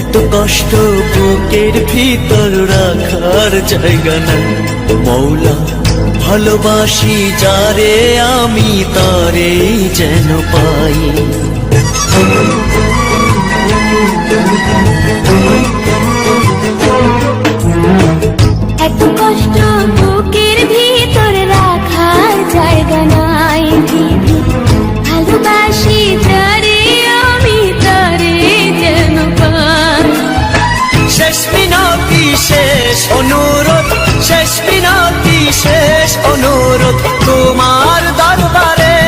এত কষ্ট বুকের ভিতর রাখার জায়গা নাই। মৌলা ভালোবাসি যারে আমি তারে যেন পাই। এত কষ্ট বুকের ভিতর রাখার জায়গা নাই। ভালোবাসি যারে আমি তারে যেন পাই। শেষ মিনতি শেষ অনুরোধ, শেষ মিনতি শেষ অনুরোধ তোমার দরবারে।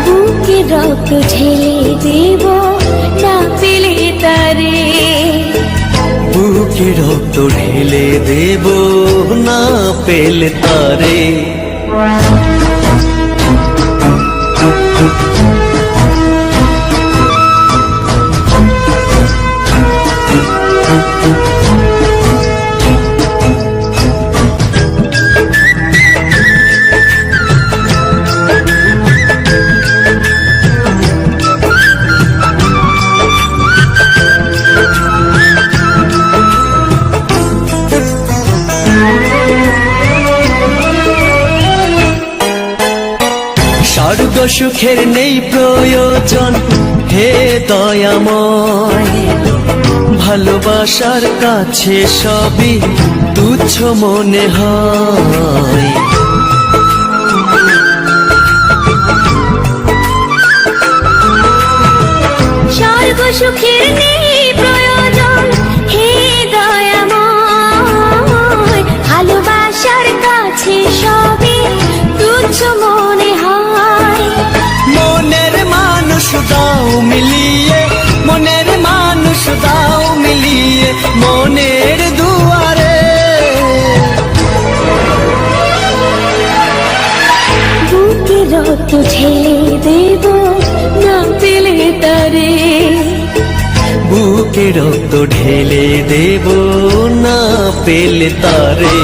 বুকে রক্ত ঢেলে দেব না পেলে তারে। বুকে রক্ত ঢেলে দেব না পেলে তারে। স্বর্গ সুখের নেই প্রয়োজন হে দয়াময়। ভালোবাসার কাছে সবই তুচ্ছ মনে হয়। স্বর্গ সুখের নেই প্রয়োজন হে দয়াময়। ভালোবাসার কাছে সবই তুচ্ছ মনে হয়। মনের মানুষ দাও মিলিয়ে, মনের মানুষ দাও মিলিয়ে মনের দুয়ারে। বুকে রক্ত ঢেলে দেব না পেলে তারে। বুকে রক্ত ঢেলে দেব না পেলে তারে।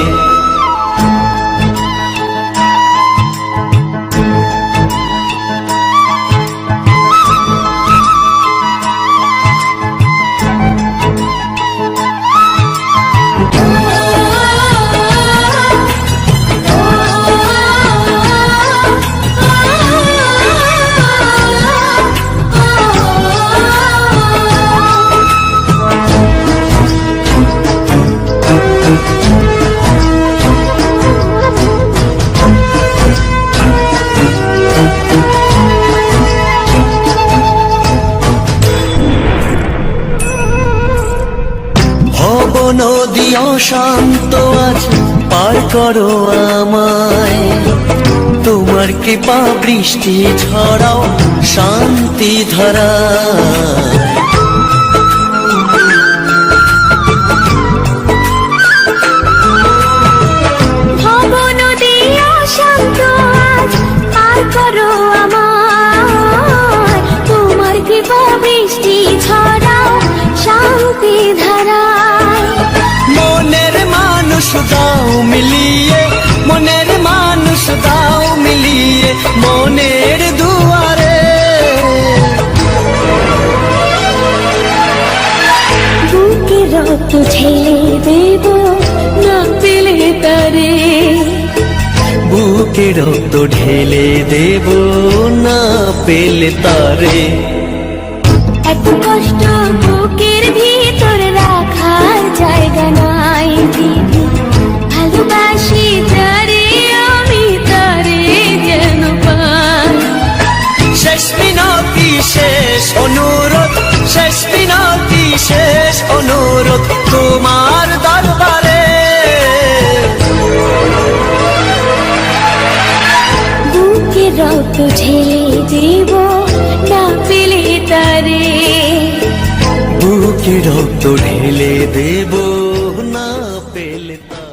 নদী অশান্ত আজ পার করো আমায়। তোমার কৃপা বৃষ্টি ঝরাও শান্তি ধারায়। ভব নদী অশান্ত আজ পার করো আমায়। তোমার কৃপা বৃষ্টি ঝরাও শান্তি ধারায়। মনের মানুষ দাও মিলিয়ে, মনের মানুষ দাও মিলিয়ে মনের দুয়ারে। বুকে রক্ত ঢেলে দেব না পেলে তারে। বুকে রক্ত ঢেলে দেব না পেলে তারে। এত কষ্ট বুকের ভিতর রাখার জায়গা নাই। ভালোবাসি যারে আমি তারে যেন পাই। শেষ মিনতি শেষ অনুরোধ, শেষ মিনতি শেষ অনুরোধ তোমার দরবারে। বুকে রক্ত ঢেলে দেব না পেলে তারে। বুকে রক্ত ঢেলে দেব না পেলে তারে।